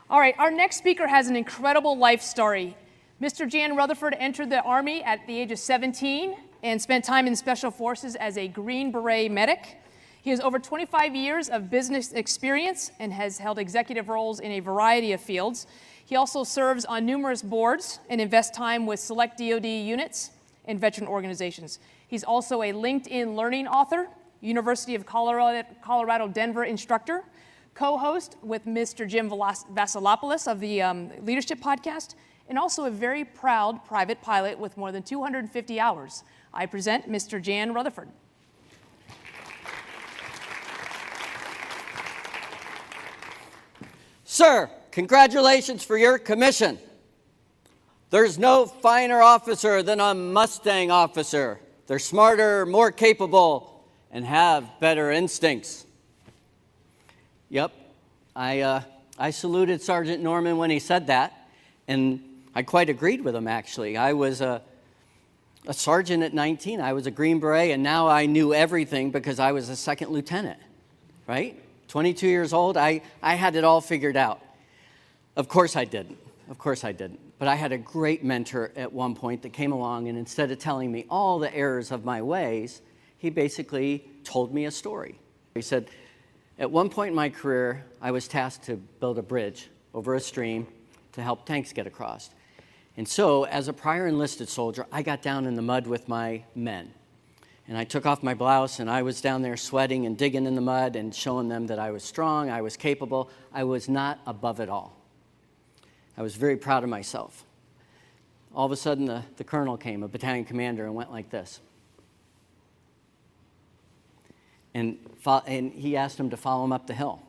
All right, our next speaker has an incredible life story. Mr. Jan Rutherford entered the Army at the age of 17 and spent time in Special Forces as a Green Beret medic. He has over 25 years of business experience and has held executive roles in a variety of fields. He also serves on numerous boards and invests time with select DoD units and veteran organizations. He's also a LinkedIn Learning author, University of Colorado Denver instructor, co-host with Mr. Jim Vasilopoulos of the Leadership Podcast, and also a very proud private pilot with more than 250 hours. I present Mr. Jan Rutherford. Sir, congratulations for your commission. There's no finer officer than a Mustang officer. They're smarter, more capable, and have better instincts. Yep, I saluted Sergeant Norman when he said that, and I quite agreed with him, actually. I was a sergeant at 19. I was a Green Beret, and now I knew everything because I was a second lieutenant, right? 22 years old, I had it all figured out. Of course I didn't. But I had a great mentor at one point that came along, and instead of telling me all the errors of my ways, he basically told me a story. He said, at one point in my career, I was tasked to build a bridge over a stream to help tanks get across. And so, as a prior enlisted soldier, I got down in the mud with my men. And I took off my blouse, and I was down there sweating and digging in the mud and showing them that I was strong, I was capable. I was not above it all. I was very proud of myself. All of a sudden, the colonel came, a battalion commander, and went like this. And he asked him to follow him up the hill.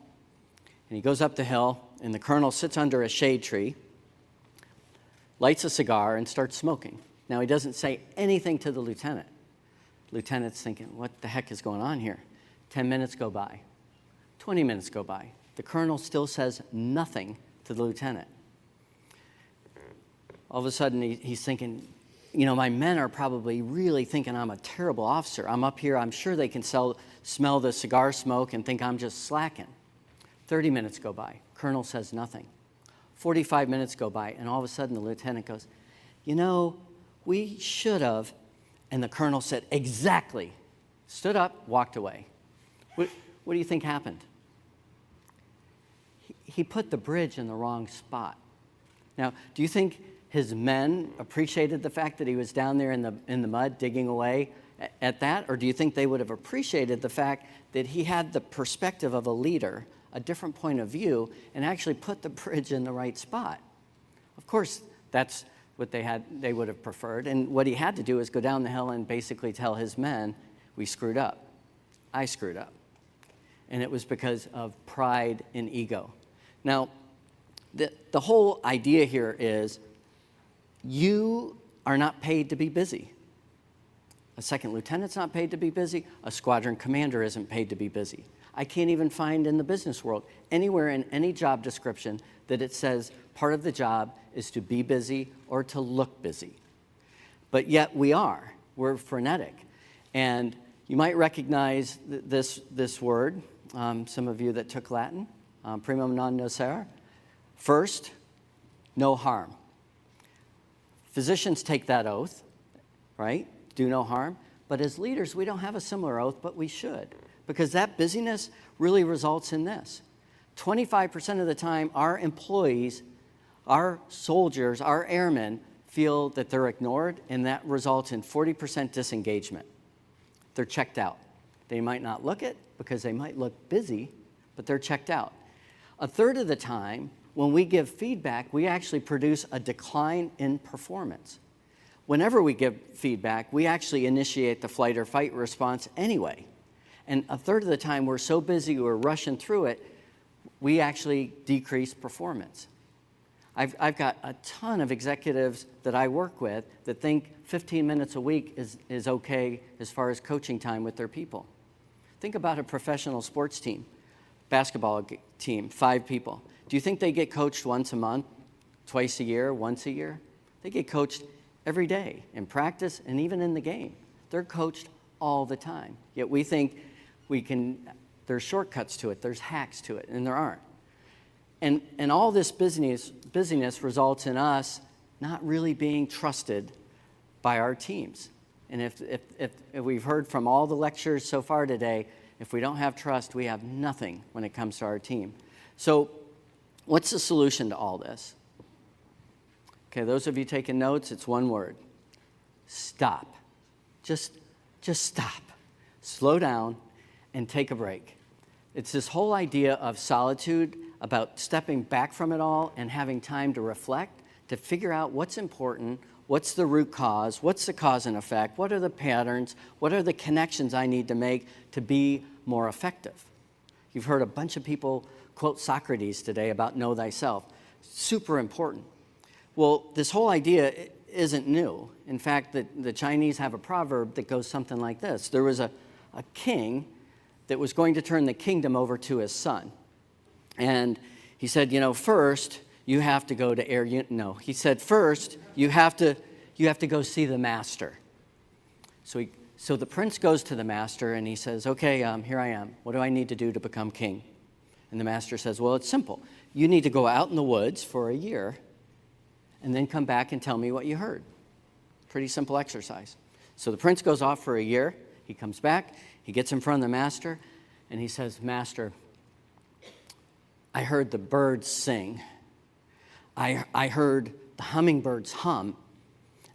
And he goes up the hill, and the colonel sits under a shade tree, lights a cigar, and starts smoking. Now, he doesn't say anything to the lieutenant. Lieutenant's thinking, what the heck is going on here? 10 minutes go by. 20 minutes go by. The colonel still says nothing to the lieutenant. All of a sudden, he's thinking, you know, my men are probably really thinking I'm a terrible officer. I'm up here. I'm sure they can smell the cigar smoke and think I'm just slacking. 30 minutes go by. Colonel says nothing. 45 minutes go by, and all of a sudden, the lieutenant goes, you know, we should have. And the colonel said, exactly. Stood up, walked away. What do you think happened? He put the bridge in the wrong spot. Now, do you think his men appreciated the fact that he was down there in the mud digging away at that? Or do you think they would have appreciated the fact that he had the perspective of a leader, a different point of view, and actually put the bridge in the right spot? Of course, that's what they would have preferred. And what he had to do is go down the hill and basically tell his men, we screwed up. I screwed up. And it was because of pride and ego. Now, the whole idea here is you are not paid to be busy. A second lieutenant's not paid to be busy. A squadron commander isn't paid to be busy. I can't even find in the business world anywhere in any job description that it says part of the job is to be busy or to look busy. But yet we are. We're frenetic. And you might recognize this word, some of you that took Latin, primum non nocere. First, no harm. Physicians take that oath, right? Do no harm. But as leaders, we don't have a similar oath, but we should. Because that busyness really results in this. 25% of the time, our employees, our soldiers, our airmen feel that they're ignored, and that results in 40% disengagement. They're checked out. They might not look it because they might look busy, but they're checked out. A third of the time, when we give feedback, we actually produce a decline in performance. Whenever we give feedback, we actually initiate the flight or fight response anyway. And a third of the time, we're so busy, we're rushing through it, we actually decrease performance. I've got a ton of executives that I work with that think 15 minutes a week is okay as far as coaching time with their people. Think about a professional sports team, basketball team, 5 people. Do you think they get coached once a month, twice a year, once a year? They get coached every day in practice and even in the game. They're coached all the time. Yet we think there's shortcuts to it, there's hacks to it, and there aren't. And all this busyness results in us not really being trusted by our teams. And if we've heard from all the lectures so far today, if we don't have trust, we have nothing when it comes to our team. So what's the solution to all this? Okay, those of you taking notes, it's one word. Stop. Just stop. Slow down and take a break. It's this whole idea of solitude, about stepping back from it all and having time to reflect, to figure out what's important, what's the root cause, what's the cause and effect, what are the patterns, what are the connections I need to make to be more effective. You've heard a bunch of people quote Socrates today about know thyself. Super important. Well, this whole idea isn't new. In fact, the Chinese have a proverb that goes something like this. There was a king that was going to turn the kingdom over to his son. And he said, first you have to go to he said, first you have to go see the master. So the prince goes to the master and he says, okay, here I am. What do I need to do to become king? And the master says, well, it's simple. You need to go out in the woods for a year and then come back and tell me what you heard. Pretty simple exercise. So the prince goes off for a year. He comes back. He gets in front of the master and he says, Master, I heard the birds sing. I heard the hummingbirds hum.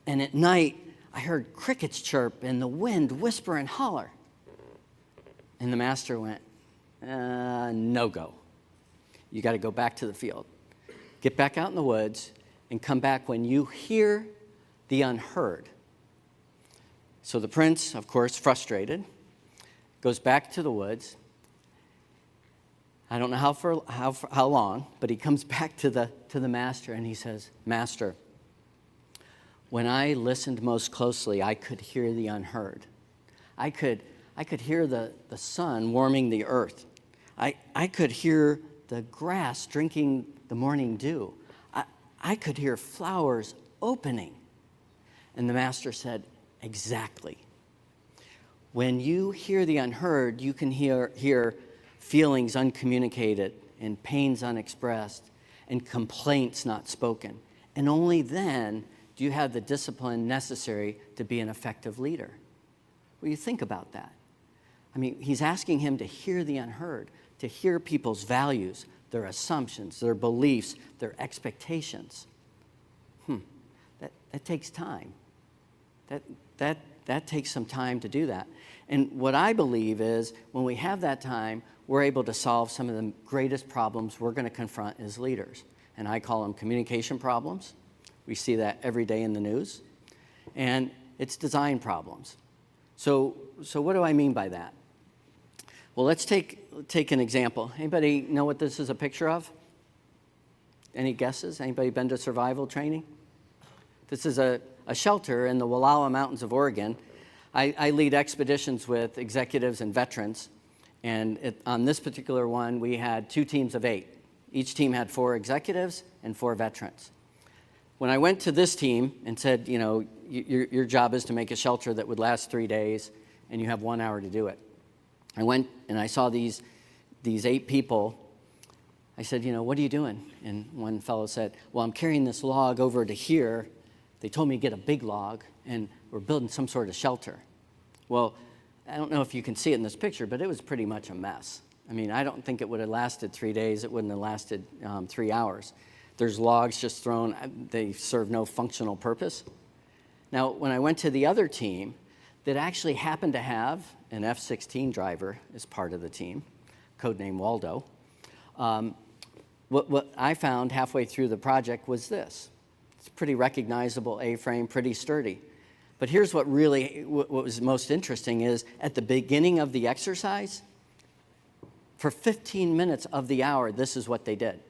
And at night, I heard crickets chirp and the wind whisper and holler. And the master went, no go. You got to go back to the field. Get back out in the woods and come back when you hear the unheard. So the prince, of course, frustrated, goes back to the woods. I don't know how long, but he comes back to the master and he says, Master, when I listened most closely, I could hear the unheard. I could hear the sun warming the earth. I could hear the grass drinking the morning dew. I could hear flowers opening. And the master said, exactly. When you hear the unheard, you can hear feelings uncommunicated and pains unexpressed and complaints not spoken. And only then do you have the discipline necessary to be an effective leader. Well, you think about that. I mean, he's asking him to hear the unheard, to hear people's values, their assumptions, their beliefs, their expectations. That takes time. That takes some time to do that. And what I believe is when we have that time, we're able to solve some of the greatest problems we're going to confront as leaders. And I call them communication problems. We see that every day in the news. And it's design problems. So what do I mean by that? Well, let's take an example. Anybody know what this is a picture of? Any guesses? Anybody been to survival training? This is a shelter in the Wallowa Mountains of Oregon. I lead expeditions with executives and veterans. And on this particular one, we had 2 teams of 8. Each team had 4 executives and 4 veterans. When I went to this team and said, your job is to make a shelter that would last 3 days, and you have 1 hour to do it. I went and I saw these 8 people. I said, what are you doing? And one fellow said, well, I'm carrying this log over to here. They told me to get a big log, and we're building some sort of shelter. Well, I don't know if you can see it in this picture, but it was pretty much a mess. I mean, I don't think it would have lasted 3 days. It wouldn't have lasted 3 hours. There's logs just thrown. They serve no functional purpose. Now, when I went to the other team that actually happened to have an F-16 driver as part of the team, codenamed Waldo, what I found halfway through the project was this. It's pretty recognizable A-frame, pretty sturdy. But here's what was most interesting is at the beginning of the exercise, for 15 minutes of the hour, this is what they did.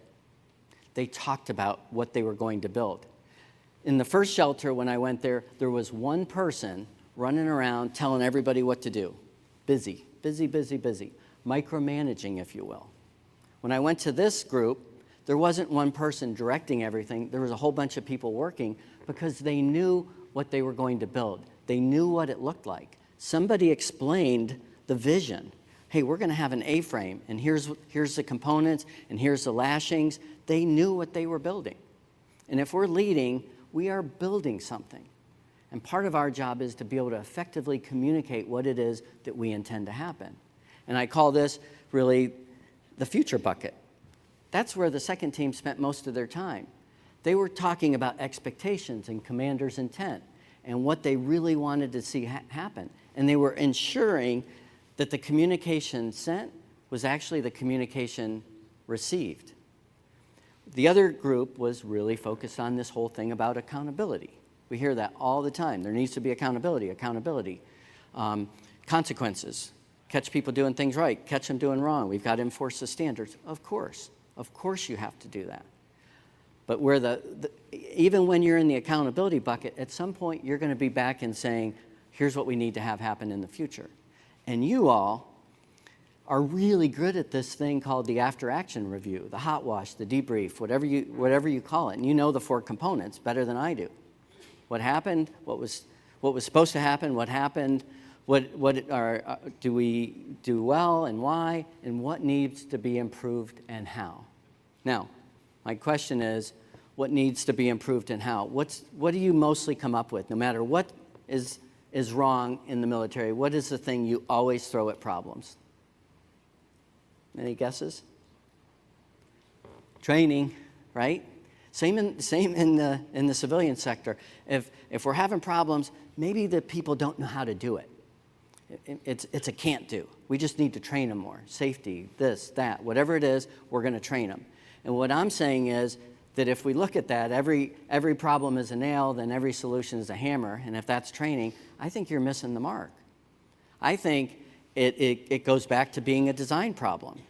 They talked about what they were going to build. In the first shelter, when I went there, there was one person running around telling everybody what to do. Busy, busy, busy, busy. Micromanaging, if you will. When I went to this group, there wasn't one person directing everything. There was a whole bunch of people working because they knew what they were going to build. They knew what it looked like. Somebody explained the vision. hey, we're going to have an A-frame, and here's the components, and here's the lashings. They knew what they were building. And if we're leading, we are building something. And part of our job is to be able to effectively communicate what it is that we intend to happen. And I call this really the future bucket. That's where the second team spent most of their time. They were talking about expectations and commander's intent and what they really wanted to see happen. And they were ensuring that the communication sent was actually the communication received. The other group was really focused on this whole thing about accountability. We hear that all the time. There needs to be accountability. Consequences. Catch people doing things right, catch them doing wrong. We've got to enforce the standards. Of course you have to do that. But where even when you're in the accountability bucket, at some point you're going to be back and saying, here's what we need to have happen in the future. And you all are really good at this thing called the after-action review, the hot wash, the debrief, whatever you call it. And you know the 4 components better than I do. What happened, what was supposed to happen, what happened, do we do well and why, and what needs to be improved and how. Now, my question is, what needs to be improved and how? What do you mostly come up with, no matter what is wrong in the military? What is the thing you always throw at problems? Any guesses? Training, right? Same in the civilian sector. If we're having problems, maybe the people don't know how to do it. It's a can't do. We just need to train them more. Safety, this, that, whatever it is, we're going to train them. And what I'm saying is that if we look at that, every problem is a nail, then every solution is a hammer. And if that's training, I think you're missing the mark. I think it goes back to being a design problem.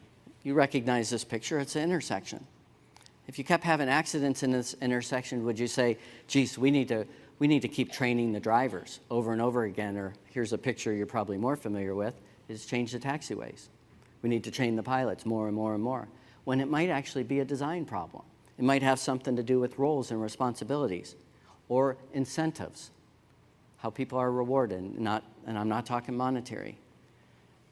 You recognize this picture, it's an intersection. If you kept having accidents in this intersection, would you say, geez, we need to keep training the drivers over and over again, or here's a picture you're probably more familiar with, is change the taxiways. We need to train the pilots more and more and more, when it might actually be a design problem. It might have something to do with roles and responsibilities or incentives, how people are rewarded, and I'm not talking monetary.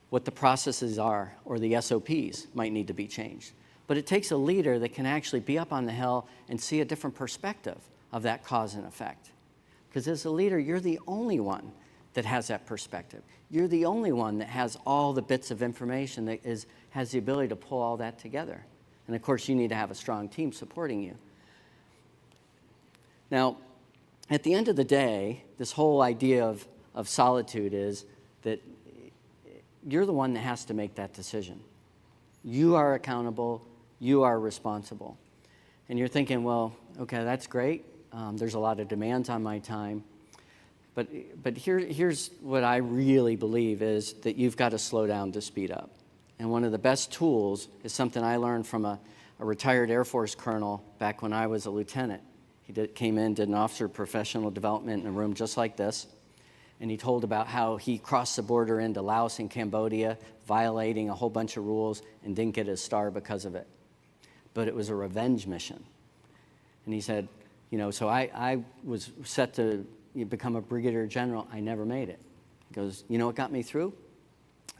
What the processes are or the SOPs might need to be changed. But it takes a leader that can actually be up on the hill and see a different perspective of that cause and effect. Because as a leader, you're the only one that has that perspective. You're the only one that has all the bits of information that has the ability to pull all that together. And of course, you need to have a strong team supporting you. Now, at the end of the day, this whole idea of solitude is that you're the one that has to make that decision. You are accountable. You are responsible. And you're thinking, well, okay, that's great. There's a lot of demands on my time. But here's what I really believe is that you've got to slow down to speed up. And one of the best tools is something I learned from a retired Air Force colonel back when I was a lieutenant. He came in, did an officer professional development in a room just like this. And he told about how he crossed the border into Laos and Cambodia, violating a whole bunch of rules, and didn't get his star because of it. But it was a revenge mission. And he said, so I was set to become a brigadier general. I never made it. He goes, you know what got me through?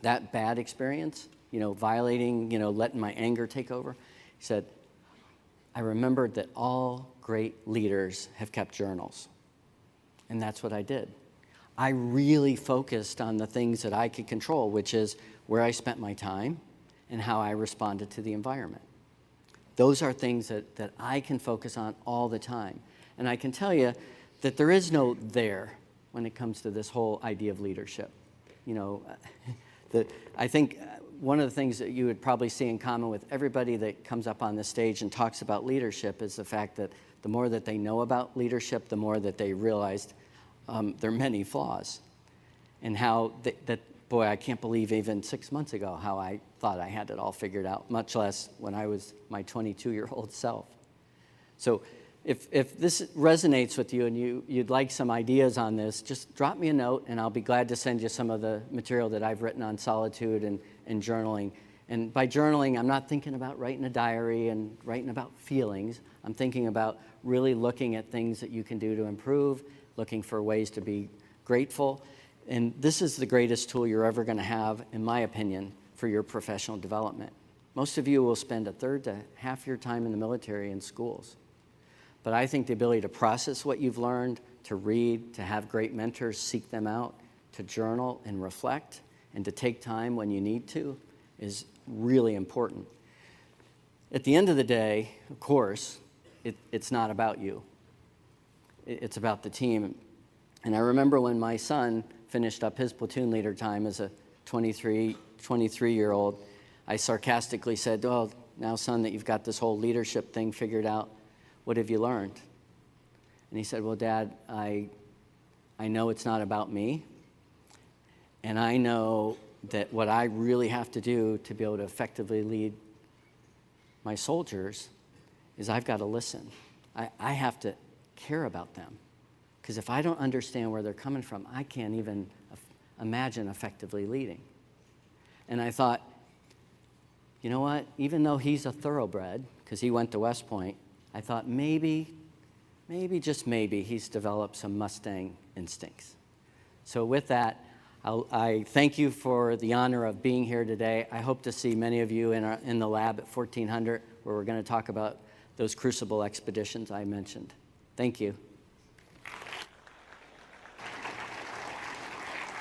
That bad experience, violating, letting my anger take over. He said, I remembered that all great leaders have kept journals. And that's what I did. I really focused on the things that I could control, which is where I spent my time and how I responded to the environment. Those are things that I can focus on all the time. And I can tell you that there is no there when it comes to this whole idea of leadership. I think one of the things that you would probably see in common with everybody that comes up on this stage and talks about leadership is the fact that the more that they know about leadership, the more that they realized there are many flaws. And how boy, I can't believe even 6 months ago how I thought I had it all figured out, much less when I was my 22-year-old self. So if this resonates with you and you'd like some ideas on this, just drop me a note and I'll be glad to send you some of the material that I've written on solitude and journaling. And by journaling, I'm not thinking about writing a diary and writing about feelings. I'm thinking about really looking at things that you can do to improve, looking for ways to be grateful. And this is the greatest tool you're ever going to have, in my opinion, for your professional development. Most of you will spend a third to half your time in the military in schools. But I think the ability to process what you've learned, to read, to have great mentors, seek them out, to journal and reflect, and to take time when you need to is really important. At the end of the day, of course, it's not about you. It's about the team. And I remember when my son finished up his platoon leader time as a 23-year-old, I sarcastically said, well, now, son, that you've got this whole leadership thing figured out, what have you learned? And he said, well, Dad, I know it's not about me, and I know that what I really have to do to be able to effectively lead my soldiers is I've got to listen. I have to care about them, because if I don't understand where they're coming from, I can't even imagine effectively leading. And I thought, you know what? Even though he's a thoroughbred, because he went to West Point, I thought maybe, just maybe, he's developed some Mustang instincts. So with that, I thank you for the honor of being here today. I hope to see many of you in the lab at 1400, where we're going to talk about those crucible expeditions I mentioned. Thank you.